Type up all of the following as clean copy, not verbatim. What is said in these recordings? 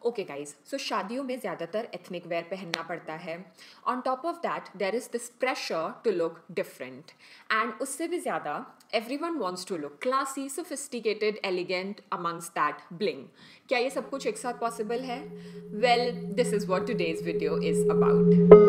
Okay guys, सो शादियों में ज़्यादातर एथनिक वेयर पहनना पड़ता है. On top of that there is this pressure to look different, and उससे भी ज़्यादा everyone wants to look classy, sophisticated, elegant amongst that bling. क्या ये सब कुछ एक साथ पॉसिबल है? Well, this is what today's video is about.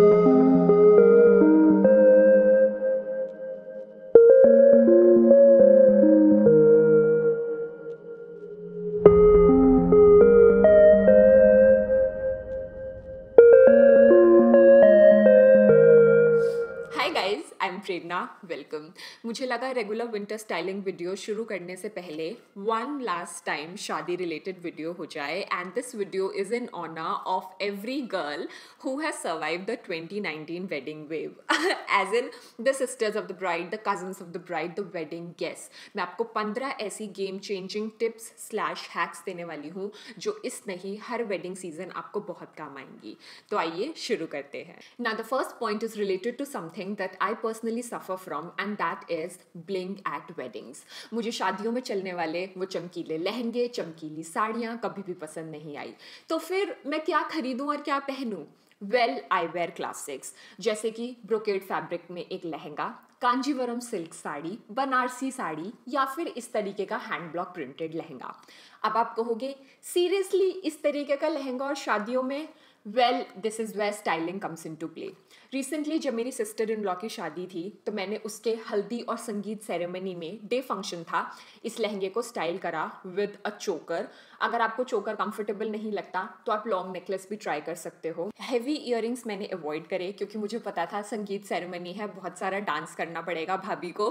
Hi guys, I am Prerna. Welcome. मुझे लगा रेगुलर विंटर स्टाइलिंग वीडियो शुरू करने से पहले वन लास्ट टाइम शादी रिलेटेड वीडियो हो जाए, and this video is in honour of every girl who has survived the 2019 wedding wave. As in the sisters of the bride, the cousins of the bride, the wedding guest. मैं आपको 15 ऐसी game changing tips slash hacks देने वाली हूँ जो इस नहीं her wedding season आपको बहुत काम आएंगी. तो आइए शुरू करते हैं. Now the first point is related to something that I personally suffer from, and that is bling at weddings. मुझे शादियों में चलने वाले वो चमकीले लहंगे, चमकीली साड़ियाँ कभी भी पसंद नहीं आई. तो फिर मैं क्या खरीदूं और क्या पहनूं? वेल, आई वेयर क्लासिक्स, जैसे कि ब्रोकेड फैब्रिक में एक लहंगा, कांजीवरम सिल्क साड़ी, बनारसी साड़ी, या फिर इस तरीके का हैंड ब्लॉक प्रिंटेड लहंगा. अब आप कहोगे, सीरियसली इस तरीके का लहंगा और शादियों में? Well, this is where styling comes in to play. Recently जब मेरी सिस्टर इन लॉ की शादी थी तो मैंने उसके हल्दी और संगीत सेरेमनी में डे फंक्शन था, इस लहंगे को स्टाइल करा विद अ चोकर. अगर आपको चोकर कंफर्टेबल नहीं लगता तो आप लॉन्ग नेकलेस भी ट्राई कर सकते हो. हैवी इयरिंग्स मैंने अवॉइड करे क्योंकि मुझे पता था संगीत सेरेमनी है, बहुत सारा डांस करना पड़ेगा भाभी को.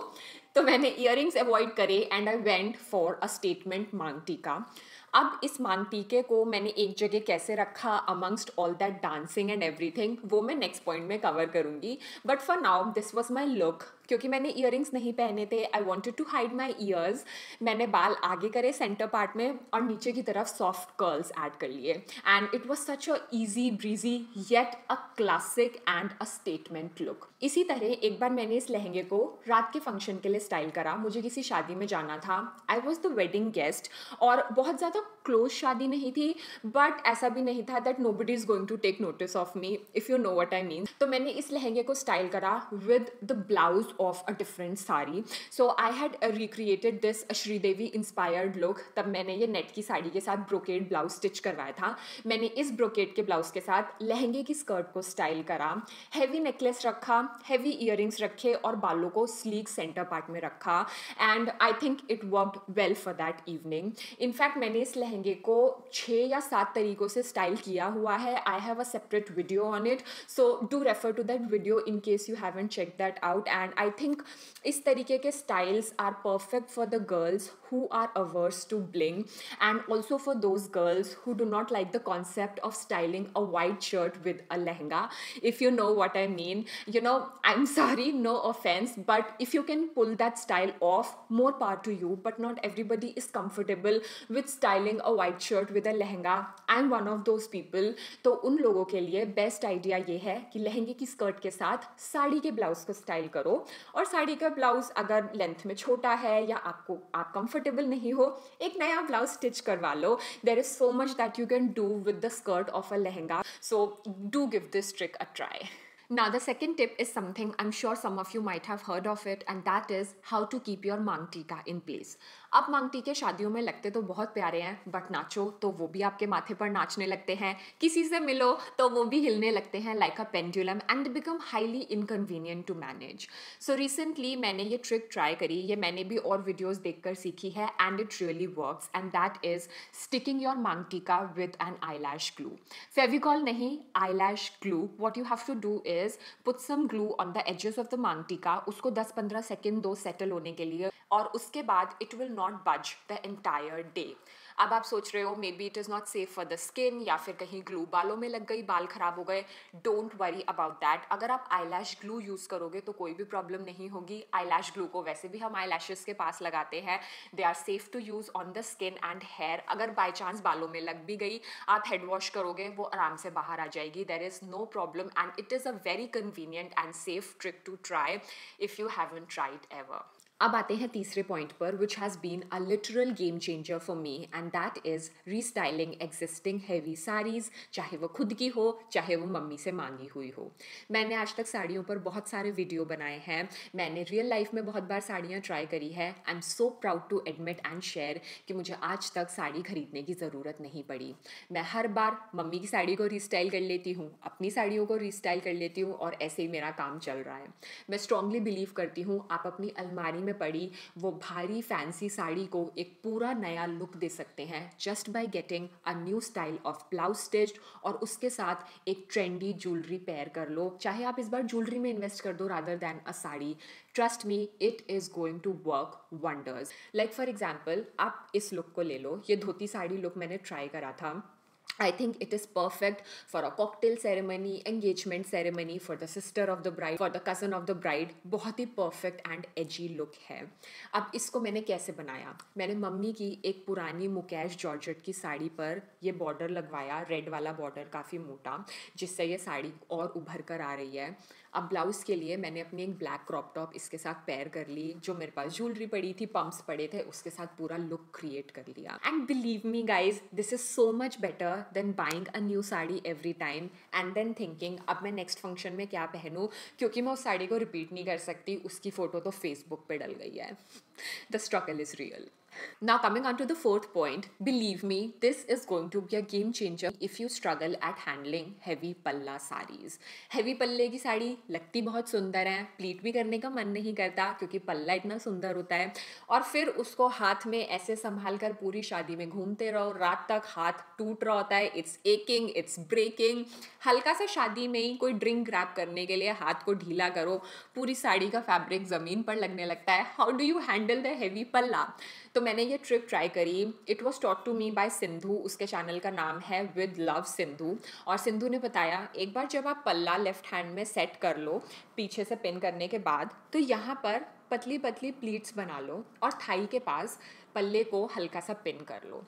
तो मैंने इयरिंग्स अवॉइड करे and I went for a statement मांग टीका. अब इस मांग टीके को मैंने एक जगह कैसे रखा amongst all that dancing and everything, वो मैं नेक्स्ट पॉइंट में कवर करूंगी. But for now this was my look. क्योंकि मैंने इयरिंग्स नहीं पहने थे, I wanted to hide my ears. मैंने बाल आगे करे सेंटर पार्ट में और नीचे की तरफ सॉफ्ट कर्ल्स ऐड कर लिए, and it was such a easy breezy yet a classic and a statement look. इसी तरह एक बार मैंने इस लहंगे को रात के फंक्शन के लिए स्टाइल करा. मुझे किसी शादी में जाना था. I was the wedding guest, और बहुत ज़्यादा क्लोज शादी नहीं थी, बट ऐसा भी नहीं था that nobody is going to take notice of me, if you know what I mean. तो मैंने इस लहंगे को स्टाइल करा with the blouse of a different sari. So I had recreated this Sridevi inspired look. तब मैंने ये नेट की साड़ी के साथ ब्रोकेड ब्लाउज स्टिच करवाया था. मैंने इस ब्रोकेड के ब्लाउज के साथ लहंगे की स्कर्ट को स्टाइल करा, हैवी नेकलेस रखा, हैवी इयरिंग्स रखे और बालों को स्लीक सेंटर पार्ट में रखा, and I think it worked well for that evening. In fact मैंने इस लहंगे को 6 या 7 तरीकों से स्टाइल किया हुआ है. I have a separate video on it, so do refer to that video in case you haven't check that out. And I think इस तरीके के styles are perfect for the girls who are averse to bling, and also for those girls who do not like the concept of styling a white shirt with a lehenga, if you know what I mean. You know, I'm sorry, no offense, but if you can pull that style off, more power to you. But not everybody is comfortable with styling a white shirt with a lehenga. I'm one of those people. तो उन लोगों के लिए best idea ये है कि लहंगे की स्कर्ट के साथ साड़ी के ब्लाउज को स्टाइल करो, और साड़ी का ब्लाउज अगर लेंथ में छोटा है या आप कंफर्टेबल नहीं हो, एक नया ब्लाउज स्टिच करवा लो. There is so much that you can do with the skirt of a lehenga, so do give this trick a try. Now, the second tip is something I'm sure some of you might have heard of it, and that is how to keep your मांग टीका in place. अब मांग टीके शादियों में लगते तो बहुत प्यारे हैं, बट नाचो तो वो भी आपके माथे पर नाचने लगते हैं, किसी से मिलो तो वो भी हिलने लगते हैं like a pendulum, and become highly inconvenient to manage. So recently मैंने ये ट्रिक ट्राई करी. ये मैंने भी और वीडियोज देखकर सीखी है, and it really works, and that is sticking your maang tikka with an eyelash glue. Fevicol नहीं, eyelash glue. What you have to do is put some glue on the edges of the मांग टीका. उसको 10-15 सेकेंड दो settle होने के लिए, और उसके बाद इट विल नॉट बज द एंटायर डे. अब आप सोच रहे हो may be it is not safe for the skin, या फिर कहीं ग्लू बालों में लग गई, बाल खराब हो गए. Don't worry about that. अगर आप eyelash glue यूज़ करोगे तो कोई भी प्रॉब्लम नहीं होगी. eyelash glue को वैसे भी हम eyelashes के पास लगाते हैं. They are safe to use on the skin and hair. अगर बाई चांस बालों में लग भी गई, आप हेड वॉश करोगे, वो आराम से बाहर आ जाएगी. There is no problem, and it is a very convenient and safe trick to try if you haven't tried ever. अब आते हैं तीसरे पॉइंट पर, which has been a literal game changer for me, and that is restyling existing heavy saris, चाहे वो खुद की हो चाहे वो मम्मी से मांगी हुई हो। मैंने आज तक साड़ियों पर बहुत सारे वीडियो बनाए हैं, मैंने रियल लाइफ में बहुत बार साड़ियाँ ट्राई करी है। I am so proud to admit and share कि मुझे आज तक साड़ी खरीदने की ज़रूरत नहीं पड़ी। मैं हर बार मम्मी की साड़ी को रीस्टाइल कर लेती हूँ, अपनी साड़ियों को रीस्टाइल कर लेती हूँ, और ऐसे ही मेरा काम चल रहा है। मैं स्ट्रांगली बिलीव करती हूँ आप अपनी अलमारी में पड़ी वो भारी फैंसी साड़ी को एक पूरा नया लुक दे सकते हैं just by getting a new style of blouse stitched, और उसके साथ एक ट्रेंडी ज्वेलरी पेयर कर लो। चाहे आप इस बार ज्वेलरी में इन्वेस्ट कर दो rather than a sari, trust me it is going to work wonders. Like for example आप इस लुक को ले लो, ये धोती साड़ी लुक मैंने ट्राई करा था। I think it is perfect for a cocktail ceremony, engagement ceremony, for the sister of the bride, for the cousin of the bride. बहुत ही perfect and edgy look है। अब इसको मैंने कैसे बनाया? मैंने मम्मी की एक पुरानी मुकेश जॉर्जेट की साड़ी पर ये बॉर्डर लगवाया, रेड वाला बॉर्डर काफ़ी मोटा, जिससे ये साड़ी और उभर कर आ रही है। अब ब्लाउज़ के लिए मैंने अपनी एक ब्लैक क्रॉप टॉप इसके साथ पेयर कर ली, जो मेरे पास ज्वेलरी पड़ी थी, पम्प्स पड़े थे, उसके साथ पूरा लुक क्रिएट कर लिया। And believe me guys, this is so much better then buying a new sari every time and than thinking अब मैं नेक्स्ट फंक्शन में क्या पहनूं, क्योंकि मैं उस साड़ी को रिपीट नहीं कर सकती, उसकी फ़ोटो तो फेसबुक पे डल गई है। The struggle is real. Now coming on to the fourth point, believe me, this is going to be a game changer if you struggle at handling heavy palla sarees. Heavy पल्ले की साड़ी लगती बहुत सुंदर है, pleat भी करने का मन नहीं करता क्योंकि पल्ला इतना सुंदर होता है, और फिर उसको हाथ में ऐसे संभाल कर पूरी शादी में घूमते रहो, रात तक हाथ टूट रहा होता है, इट्स एकिंग, इट्स ब्रेकिंग। हल्का सा शादी में ही कोई ड्रिंक ग्रैब करने के लिए हाथ को ढीला करो, पूरी साड़ी का फैब्रिक ज़मीन पर लगने लगता है। How do you handle the heavy palla? तो मैंने ये ट्रिक ट्राई करी। It was taught to me by Sindhu, उसके चैनल का नाम है विद लव सिंधु, और सिंधु ने बताया एक बार जब आप पल्ला लेफ्ट हैंड में सेट कर लो पीछे से पिन करने के बाद, तो यहाँ पर पतली पतली प्लीट्स बना लो और थाई के पास पल्ले को हल्का सा पिन कर लो।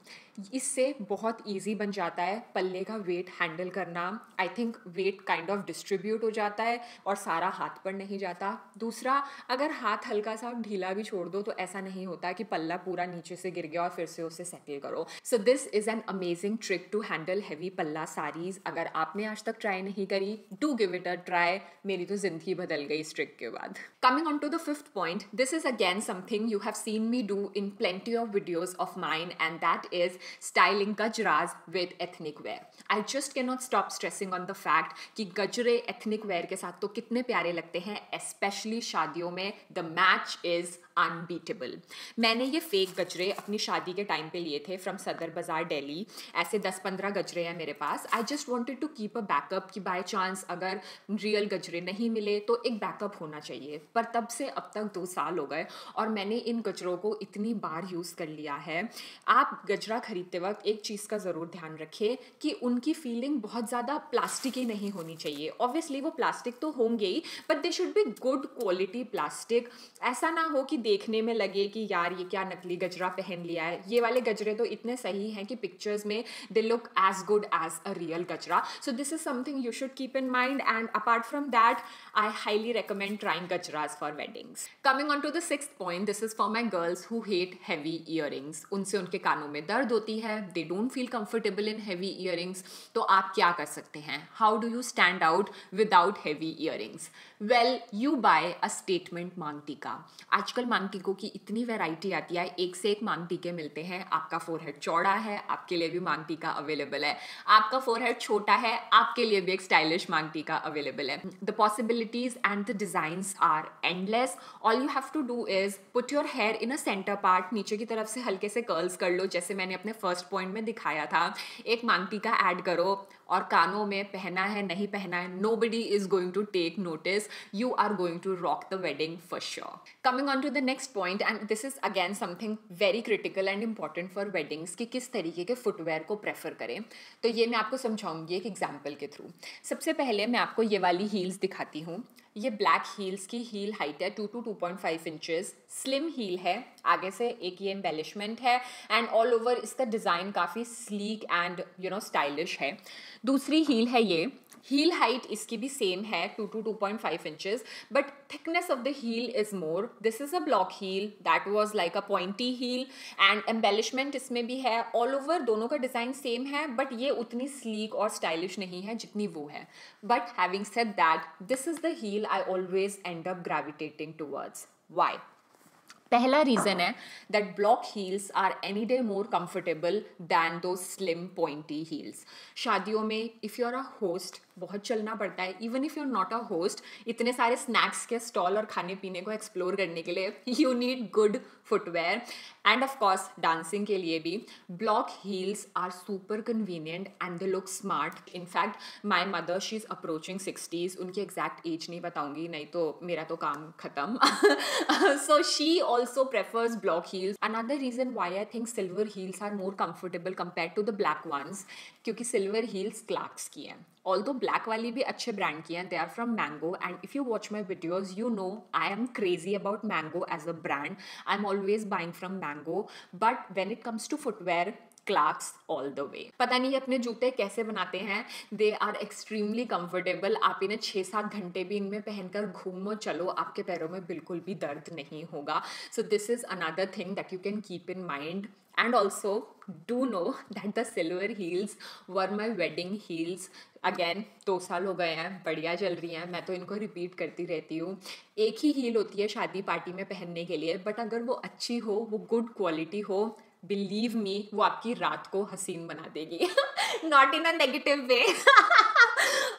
इससे बहुत इजी बन जाता है पल्ले का वेट हैंडल करना। I think weight kind of distribute हो जाता है और सारा हाथ पर नहीं जाता। दूसरा, अगर हाथ हल्का सा ढीला भी छोड़ दो तो ऐसा नहीं होता कि पल्ला पूरा नीचे से गिर गया और फिर से उसे सेटल करो। So this is an amazing trick to handle heavy palla saris. अगर आपने आज तक ट्राई नहीं करी, do give it a try. मेरी तो जिंदगी बदल गई इस ट्रिक के बाद। Coming on to the fifth point, this is again something you have seen me do in plenty of videos of mine, and that is styling gajras with ethnic wear. I just cannot stop stressing on the fact कि गजरे ethnic wear के साथ तो कितने प्यारे लगते हैं, especially शादियों में। The match is unbeatable. मैंने ये फेक गजरे अपनी शादी के टाइम पे लिए थे फ्रॉम सदर बाज़ार दिल्ली। ऐसे 10-15 गजरे हैं मेरे पास। I just wanted to keep a backup कि बाय चांस अगर रियल गजरे नहीं मिले तो एक बैकअप होना चाहिए। पर तब से अब तक 2 साल हो गए और मैंने इन गजरों को इतनी बार यूज़ कर लिया है। आप गजरा खरीदते वक्त एक चीज़ का ज़रूर ध्यान रखें कि उनकी फीलिंग बहुत ज़्यादा प्लास्टिक ही नहीं होनी चाहिए। ऑब्वियसली वो प्लास्टिक तो होंगे ही, but they should be good quality plastic. ऐसा ना हो कि देखने में लगे कि यार ये क्या नकली गजरा पहन लिया है। ये वाले गजरे तो इतने सही हैं कि पिक्चर्स में they look as good as a real gajra. So this is something you should keep in mind, and apart from that I highly recommend trying gajras for weddings. Coming on to the sixth point, this is for my girls who hate heavy earrings. उनसे उनके कानों में दर्द होती है, they don't feel comfortable in heavy earrings. तो आप क्या कर सकते हैं? How do you stand out without heavy earrings? Well, you buy a statement मांग टीका। आजकल मांग टीकों की इतनी वैरायटी आती है, एक से एक मांग टीके मिलते हैं। आपका फोरहेड चौड़ा है, आपके लिए भी मांग टीका अवेलेबल है। आपका फोरहेड छोटा है, आपके लिए भी एक स्टाइलिश मांग टीका अवेलेबल है। The possibilities and the designs are endless. All you have to do is put your hair in a center part, नीचे की तरफ से हल्के से कर्ल्स कर लो जैसे मैंने अपने फर्स्ट पॉइंट में दिखाया था। एक मांग टीका ऐड करो और कानों में पहना है नहीं पहना है, nobody is going to take notice. You are going to rock the wedding for sure. Coming on to the next point, and this is again something very critical and important for weddings कि किस तरीके के footwear को prefer करें। तो ये मैं आपको समझाऊंगी एक एग्जाम्पल के थ्रू। सबसे पहले मैं आपको ये वाली हील्स दिखाती हूँ। ये ब्लैक हील्स की हील हाइट है 2 to 2.5 इंचेस, स्लिम हील है, आगे से एक ये एम्बेलिशमेंट है एंड ऑल ओवर इसका डिज़ाइन काफ़ी स्लीक एंड स्टाइलिश है। दूसरी हील है ये, हील हाइट इसकी भी सेम है 2 to 2.5 inches, but thickness of the heel is more. This is a block heel, that was like a pointy heel and embellishment इसमें भी है। ऑल ओवर दोनों का डिज़ाइन सेम है, बट ये उतनी स्लीक और स्टाइलिश नहीं है जितनी वो है। But having said that, this is the heel I always end up gravitating towards. Why? पहला रीजन है that block heels are any day more comfortable than two slim pointy heels. शादियों में if you are a host बहुत चलना पड़ता है, even if you are not a host, इतने सारे स्नैक्स के स्टॉल और खाने पीने को एक्सप्लोर करने के लिए you need good footwear and of course dancing के लिए भी block heels are super convenient and they look smart. In fact my mother, she is approaching 60s, उनकी एग्जैक्ट एज नहीं बताऊंगी नहीं तो मेरा तो काम खत्म। So she also prefers block heels. Another reason why I think silver heels are more comfortable compared to the black ones, क्योंकि silver heels Clarks की हैं। Although black वाली भी अच्छे ब्रांड की हैं, they are from Mango, and if you watch my videos, you know I am crazy about Mango as a brand. I'm always buying from Mango, but when it comes to footwear, Clarks all the way. पता नहीं अपने जूते कैसे बनाते हैं, they are extremely comfortable. आप इन्हें 6-7 घंटे भी इनमें पहनकर घूमो चलो, आपके पैरों में बिल्कुल भी दर्द नहीं होगा। सो this is another thing that you can keep in mind. And also do know that the silver heels were my wedding heels. Again 2 साल हो गए हैं, बढ़िया चल रही हैं, मैं तो इनको रिपीट करती रहती हूँ। एक ही हील होती है शादी पार्टी में पहनने के लिए, बट अगर वो अच्छी हो, वो गुड क्वालिटी हो, बिलीव मी, वो आपकी रात को हसीन बना देगी। Not in a negative way.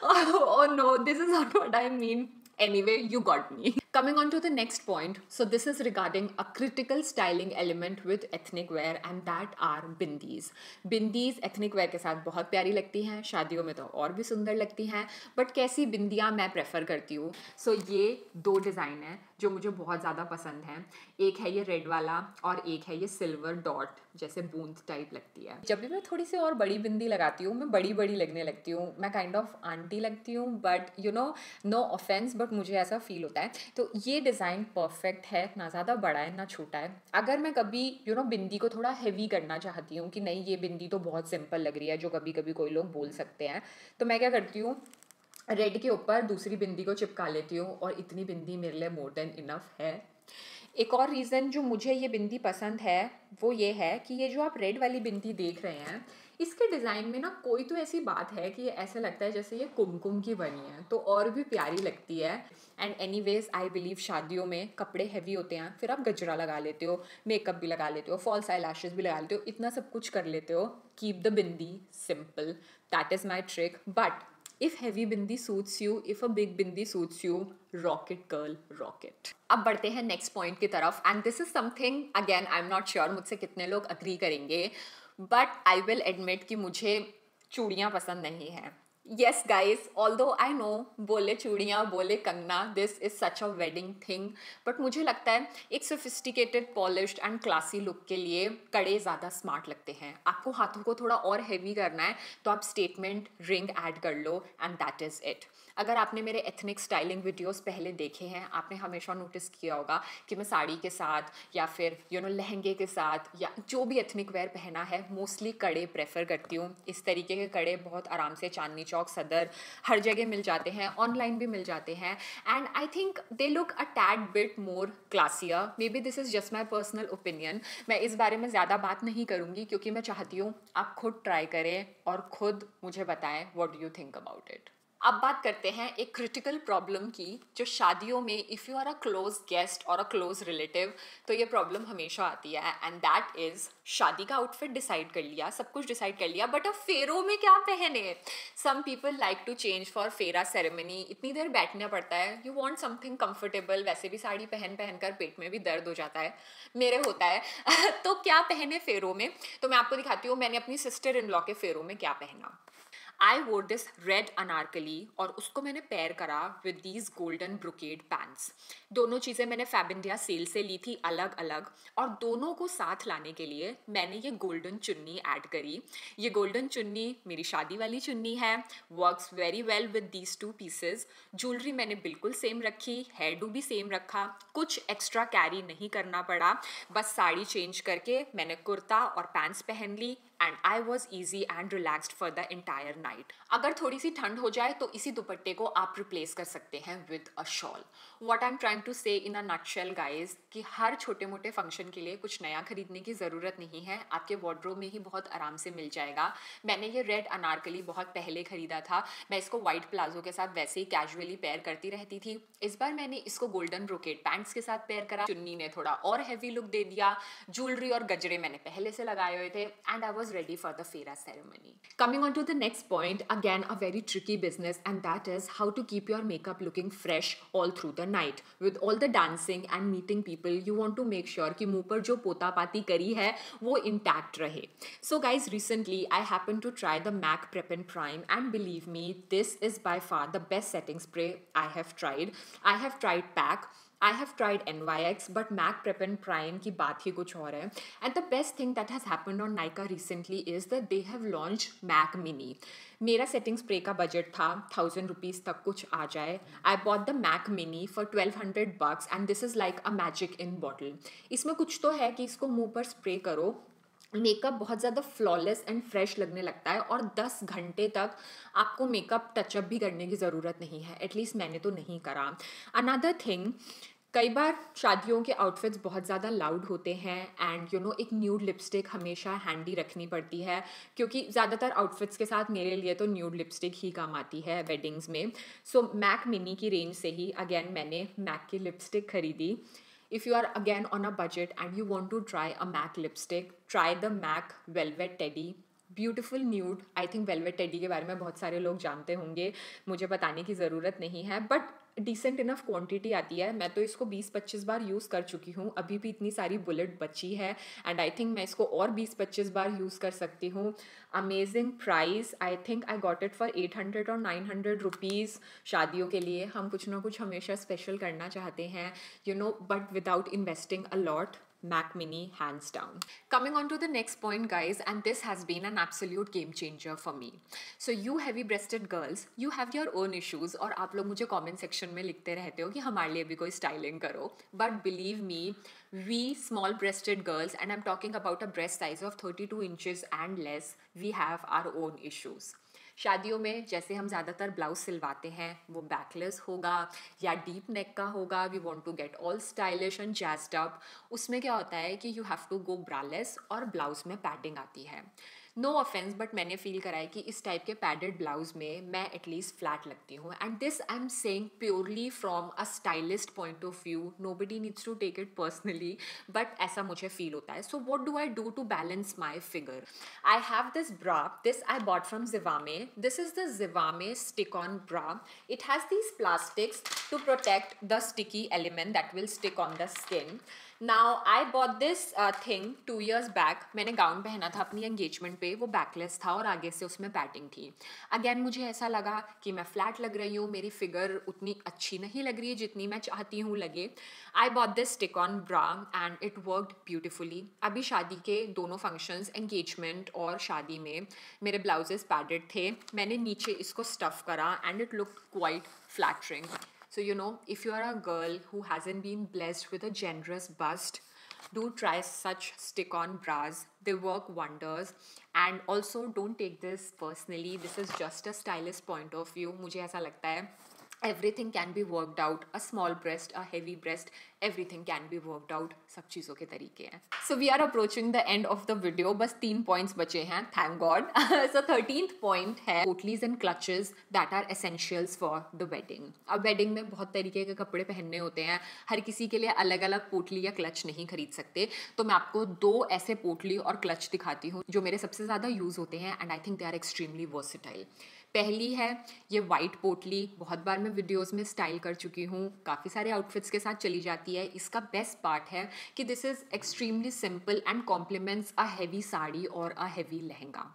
Oh no, this is not what I mean. Anyway, you got me. Coming on to the next point. So this is regarding a critical styling element with ethnic wear, and that are bindis. Bindis ethnic wear के साथ बहुत प्यारी लगती हैं, शादियों में तो और भी सुंदर लगती हैं, बट कैसी बिंदियाँ मैं प्रेफर करती हूँ। सो ये 2 डिज़ाइन हैं जो मुझे बहुत ज़्यादा पसंद हैं। एक है ये रेड वाला और एक है ये सिल्वर डॉट जैसे बूंद टाइप लगती है। जब भी मैं थोड़ी सी और बड़ी बिंदी लगाती हूँ, मैं बड़ी बड़ी लगने लगती हूँ, मैं काइंड ऑफ आंटी लगती हूँ, बट नो ऑफेंस, बट मुझे ऐसा फील होता है। तो ये डिज़ाइन परफेक्ट है, ना ज़्यादा बड़ा है ना छोटा है। अगर मैं कभी बिंदी को थोड़ा हैवी करना चाहती हूँ कि नहीं ये बिंदी तो बहुत सिंपल लग रही है, जो कभी कभी कोई लोग बोल सकते हैं, तो मैं क्या करती हूँ, रेड के ऊपर दूसरी बिंदी को चिपका लेती हूँ और इतनी बिंदी मेरे लिए मोर देन इनफ है। एक और रीज़न जो मुझे ये बिंदी पसंद है वो ये है कि ये जो आप रेड वाली बिंदी देख रहे हैं, इसके डिज़ाइन में ना कोई तो ऐसी बात है कि ऐसा लगता है जैसे ये कुमकुम की बनी है, तो और भी प्यारी लगती है। एंड एनीवेज आई बिलीव शादियों में कपड़े हैवी होते हैं, फिर आप गजरा लगा लेते हो, मेकअप भी लगा लेते हो, फॉल्स आई लैशेस भी लगा लेते हो, इतना सब कुछ कर लेते हो। Keep the bindi simple, that is my trick. But if heavy bindi suits you, if a big bindi suits you, rock it girl, rock it. अब बढ़ते हैं नेक्स्ट पॉइंट की तरफ, and this is something again I am not sure मुझसे कितने लोग agree करेंगे, but I will admit कि मुझे चूड़ियाँ पसंद नहीं हैं। Yes guys, although I know बोले चूड़ियाँ बोले Kangana, this is such a wedding thing, but मुझे लगता है एक sophisticated, polished and classy look के लिए कड़े ज़्यादा स्मार्ट लगते हैं। आपको हाथों को थोड़ा और हैवी करना है तो आप स्टेटमेंट रिंग ऐड कर लो एंड दैट इज़ इट। अगर आपने मेरे एथनिक स्टाइलिंग वीडियोस पहले देखे हैं, आपने हमेशा नोटिस किया होगा कि मैं साड़ी के साथ या फिर लहंगे के साथ या जो भी एथनिक वेयर पहना है, मोस्टली कड़े प्रेफर करती हूँ। इस तरीके के कड़े बहुत आराम से चांदनी चौक, सदर, हर जगह मिल जाते हैं, ऑनलाइन भी मिल जाते हैं, and I think they look a tad bit more classier. Maybe this is just my personal opinion. मैं इस बारे में ज़्यादा बात नहीं करूँगी क्योंकि मैं चाहती हूँ आप खुद ट्राई करें और खुद मुझे बताएं what do you think about it. अब बात करते हैं एक क्रिटिकल प्रॉब्लम की, जो शादियों में if you are a close guest और अ क्लोज रिलेटिव तो ये प्रॉब्लम हमेशा आती है, एंड दैट इज़ शादी का आउटफिट डिसाइड कर लिया, सब कुछ डिसाइड कर लिया, बट अब फेरों में क्या पहने। Some people like to change for phera ceremony, इतनी देर बैठना पड़ता है, यू वॉन्ट समथिंग कंफर्टेबल, वैसे भी साड़ी पहन पहन कर पेट में भी दर्द हो जाता है, मेरे होता है। तो क्या पहने फेरों में, तो मैं आपको दिखाती हूँ मैंने अपनी सिस्टर इन लॉ के फेरों में क्या पहना। आई वोर दिस रेड अनारकली और उसको मैंने पेयर करा with these golden brocade pants. दोनों चीज़ें मैंने फैब इंडिया सेल से ली थी अलग अलग, और दोनों को साथ लाने के लिए मैंने ये गोल्डन चुन्नी ऐड करी। ये गोल्डन चुन्नी मेरी शादी वाली चुन्नी है, works very well with these two pieces. Jewellery मैंने बिल्कुल सेम रखी, हेयर डू भी सेम रखा, कुछ एक्स्ट्रा कैरी नहीं करना पड़ा, बस साड़ी चेंज करके मैंने कुर्ता और पैंट्स पहन ली and I was easy and relaxed for the entire night. अगर थोड़ी सी ठंड हो जाए तो इसी दुपट्टे को आप रिप्लेस कर सकते हैं with a shawl. What I am trying to say in a nutshell guys कि हर छोटे मोटे फंक्शन के लिए कुछ नया खरीदने की ज़रूरत नहीं है, आपके वार्डरोब में ही बहुत आराम से मिल जाएगा। मैंने ये रेड अनारकली बहुत पहले खरीदा था, मैं इसको वाइट प्लाजो के साथ वैसे ही कैजुअली पेयर करती रहती थी। इस बार मैंने इसको गोल्डन ब्रोकेड पैंट्स के साथ पेयर करा, चुन्नी ने थोड़ा और हैवी लुक दे दिया, ज्वेलरी और गजरे मैंने पहले से लगाए हुए थे and I was ready for the Fera ceremony. Coming on to the next point, again a very tricky business, and that is how to keep your makeup looking fresh all through the night. With all the dancing and meeting people, you want to make sure कि मुंह पर जो पोता पाती करी है वो intact रहे. So guys, recently I happened to try the MAC Prep and Prime, and believe me, this is by far the best setting spray I have tried. I have tried PAC, I have tried NYX, but MAC Prep and Prime की बात ही कुछ और है. And the best thing that has happened on Nykaa recently is that they have launched MAC Mini. मेरा setting spray का budget था 1000 rupees तक कुछ आ जाए. I bought the MAC Mini for 1200 bucks and this is like a magic in bottle. इसमें कुछ तो है कि इसको मुंह पर स्प्रे करो, मेकअप बहुत ज़्यादा फ्लॉलेस एंड फ्रेश लगने लगता है और 10 घंटे तक आपको मेकअप टचअप भी करने की ज़रूरत नहीं है. एटलीस्ट मैंने तो नहीं करा. अनदर थिंग, कई बार शादियों के आउटफिट्स बहुत ज़्यादा लाउड होते हैं एंड यू नो एक न्यूड लिपस्टिक हमेशा हैंडी रखनी पड़ती है, क्योंकि ज़्यादातर आउटफिट्स के साथ मेरे लिए तो न्यूड लिपस्टिक ही काम आती है वेडिंग्स में. सो मैक मिनी की रेंज से ही अगेन मैंने मैक की लिपस्टिक खरीदी. If you are again on a budget and you want to try a MAC lipstick, try the MAC Velvet Teddy. Beautiful nude. I think velvet teddy के बारे में बहुत सारे लोग जानते होंगे, मुझे बताने की ज़रूरत नहीं है, बट डिसेंट इनफ क्वांटिटी आती है. मैं तो इसको 20-25 बार यूज़ कर चुकी हूँ, अभी भी इतनी सारी बुलेट बची है एंड आई थिंक मैं इसको और 20-25 बार यूज़ कर सकती हूँ. Amazing price. I think I got it for 800 और 900 रुपीज़. शादियों के लिए हम कुछ ना कुछ हमेशा स्पेशल करना चाहते हैं, you know, but without investing a lot. Mac Mini hands down. Coming on to the next point guys, and this has been an absolute game changer for me. So you heavy breasted girls, you have your own issues और आप लोग मुझे comment section में लिखते रहते हो कि हमारे लिए भी कोई styling करो, but believe me, we small breasted girls, and I'm talking about a breast size of 32 inches and less, we have our own issues. शादियों में जैसे हम ज़्यादातर ब्लाउज सिलवाते हैं वो बैकलेस होगा या डीप नेक का होगा. We want to get all stylish and jazzed up. उसमें क्या होता है कि you have to go braless और ब्लाउज में पैडिंग आती है. नो ऑफेंस, बट मैंने फील करा है कि इस टाइप के पैडेड ब्लाउज में मैं एटलीस्ट फ्लैट लगती हूँ. And this I am saying purely from a stylist point of view. Nobody needs to take it personally, but ऐसा मुझे फील होता है. So what do I do to balance my figure? I have this bra. This I bought from Zivame. This is the Zivame stick-on bra. It has these plastics to protect the sticky element that will stick on the skin. Now I bought this thing 2 years back. मैंने gown पहना था अपनी engagement पे, वो backless था और आगे से उसमें पैटिंग थी. अगेन मुझे ऐसा लगा कि मैं फ्लैट लग रही हूँ, मेरी फिगर उतनी अच्छी नहीं लग रही है जितनी मैं चाहती हूँ लगे. I bought this stick on bra and it worked beautifully. अभी शादी के दोनों फंक्शंस, एंगेजमेंट और शादी में मेरे ब्लाउजेस पैडेड थे. मैंने नीचे इसको स्टफ करा and it looked quite flattering. So you know, if you are a girl who hasn't been blessed with a generous bust, do try such stick-on bras. They work wonders. And also don't take this personally. This is just a stylist point of view. मुझे ऐसा लगता है everything can be worked out. A small breast, a heavy breast, everything can be worked out. सब चीज़ों के तरीके हैं. So we are approaching the end of the video. बस 3 points बचे हैं, thank God. So 13th point है पोटलीज and clutches that are essentials for the wedding. अब wedding में बहुत तरीके के कपड़े पहनने होते हैं, हर किसी के लिए अलग अलग पोटली या क्लच नहीं खरीद सकते. तो मैं आपको 2 ऐसे पोटली और क्लच दिखाती हूँ जो मेरे सबसे ज़्यादा यूज़ होते हैं and I think they are extremely versatile. पहली है ये वाइट पोटली. बहुत बार मैं वीडियोस में स्टाइल कर चुकी हूँ, काफ़ी सारे आउटफिट्स के साथ चली जाती है. इसका बेस्ट पार्ट है कि this is extremely simple and complements a heavy sari और अ हैवी लहंगा.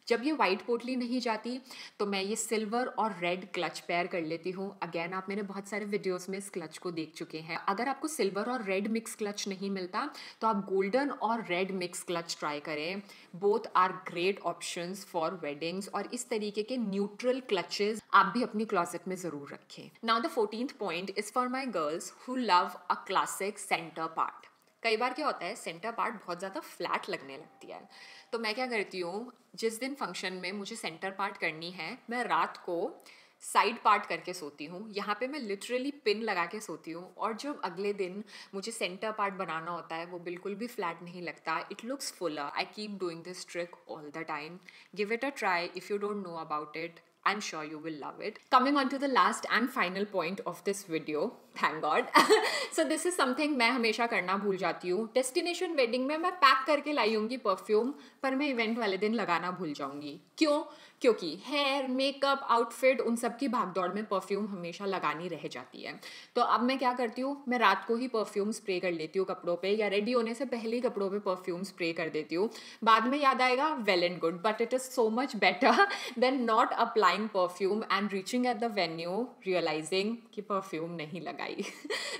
जब ये वाइट पोटली नहीं जाती तो मैं ये सिल्वर और रेड क्लच पेयर कर लेती हूँ। अगेन आप मेरे बहुत सारे वीडियोस में इस क्लच को देख चुके हैं। अगर आपको सिल्वर और रेड मिक्स क्लच नहीं मिलता तो आप गोल्डन और रेड मिक्स क्लच ट्राई करें। Both are great options for weddings और इस तरीके के न्यूट्रल क्लचेस आप भी अपनी क्लॉजेट में ज़रूर रखें। Now the 14th point is for my girls who love a classic centre part. कई बार क्या होता है, सेंटर पार्ट बहुत ज़्यादा फ्लैट लगने लगती है, तो मैं क्या करती हूँ, जिस दिन फंक्शन में मुझे सेंटर पार्ट करनी है मैं रात को साइड पार्ट करके सोती हूँ। यहाँ पे मैं लिटरली पिन लगा के सोती हूँ और जब अगले दिन मुझे सेंटर पार्ट बनाना होता है वो बिल्कुल भी फ्लैट नहीं लगता, it looks Fuller. I keep doing this trick all the time. Give it a try if you don't know about it. I'm sure you will love it. Coming on to the last and final point of this video, thank God. So this is something मैं हमेशा करना भूल जाती हूँ। Destination wedding में मैं pack करके लाई होंगी परफ्यूम, पर मैं इवेंट वाले दिन लगाना भूल जाऊंगी। क्यों? क्योंकि हेयर, मेकअप, आउटफिट, उन सब की भागदौड़ में परफ्यूम हमेशा लगानी रह जाती है। तो अब मैं क्या करती हूँ, मैं रात को ही परफ्यूम स्प्रे कर लेती हूँ कपड़ों पे, या रेडी होने से पहले ही कपड़ों पे परफ्यूम स्प्रे कर देती हूँ। बाद में याद आएगा, well and good, but it is so much better then not applying perfume and reaching at the venue realising कि परफ्यूम नहीं लगाई।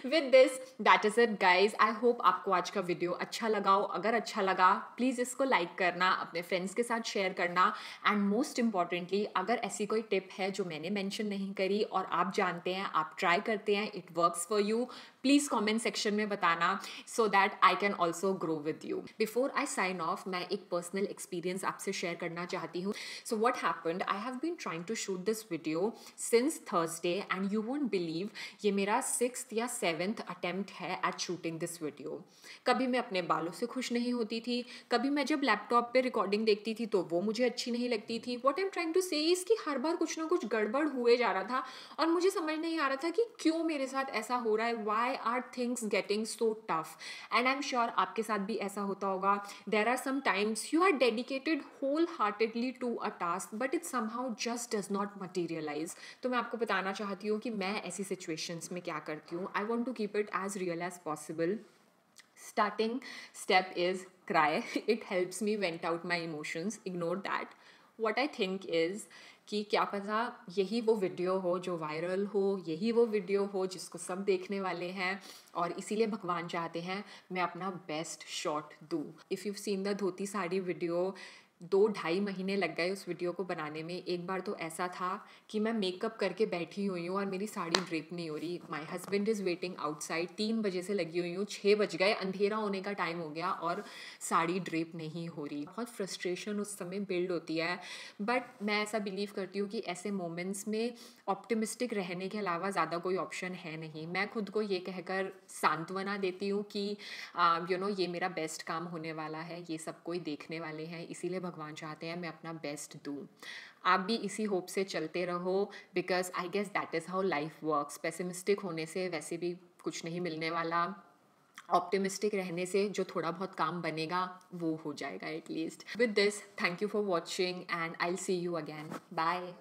With this that is it guys. I hope आपको आज का वीडियो अच्छा लगा हो। अगर अच्छा लगा प्लीज़ इसको लाइक करना, अपने फ्रेंड्स के साथ शेयर करना, एंड मोस्ट इम्पॉर्टेंटली अगर ऐसी कोई टिप है जो मैंने मेंशन नहीं करी और आप जानते हैं, आप ट्राई करते हैं, it works for you, please comment section में बताना so that I can also grow with you. Before I sign off, मैं एक पर्सनल एक्सपीरियंस आपसे शेयर करना चाहती हूँ। So what happened, I have been trying to shoot this video since Thursday and you won't believe ये मेरा 6th या 7th attempt है एट शूटिंग दिस वीडियो। कभी मैं अपने बालों से खुश नहीं होती थी, कभी मैं जब लैपटॉप पे रिकॉर्डिंग देखती थी तो वो मुझे अच्छी नहीं लगती थी। What I am trying to say is कि हर बार कुछ ना कुछ गड़बड़ हुए जा रहा था और मुझे समझ नहीं आ रहा था कि क्यों मेरे साथ ऐसा हो रहा है, why are things getting so tough. And I am sure आपके साथ भी ऐसा होता होगा। There are some times you are dedicated whole heartedly to a task but it somehow just does not materialise. तो मैं आपको बताना चाहती हूँ कि मैं ऐसी सिचुएशंस में क्या करती हूँ। I want to keep it as real as possible. Starting step is cry. It helps me vent out my emotions. Ignore that. What I think is कि क्या पता यही वो वीडियो हो जो वायरल हो, यही वो वीडियो हो जिसको सब देखने वाले हैं, और इसीलिए भगवान चाहते हैं मैं अपना बेस्ट शॉट दूँ. If you seen the dhoti sari video, 2-2.5 महीने लग गए उस वीडियो को बनाने में. एक बार तो ऐसा था कि मैं मेकअप करके बैठी हुई हूँ और मेरी साड़ी ड्रेप नहीं हो रही. My husband is waiting outside. 3 बजे से लगी हुई हूँ, 6 बज गए, अंधेरा होने का टाइम हो गया और साड़ी ड्रेप नहीं हो रही. बहुत फ्रस्ट्रेशन उस समय बिल्ड होती है. बट मैं ऐसा बिलीव करती हूँ कि ऐसे मोमेंट्स में ऑप्टिमिस्टिक रहने के अलावा ज़्यादा कोई ऑप्शन है नहीं. मैं खुद को ये कहकर सांत्वना देती हूँ कि ये मेरा बेस्ट काम होने वाला है, ये सब कोई देखने वाले हैं, इसीलिए भगवान चाहते हैं मैं अपना बेस्ट दूँ. आप भी इसी होप से चलते रहो, because I guess that is how life works. Pessimistic होने से वैसे भी कुछ नहीं मिलने वाला. ऑप्टिमिस्टिक रहने से जो थोड़ा बहुत काम बनेगा वो हो जाएगा at least. With this, thank you for watching and I will see you again. Bye.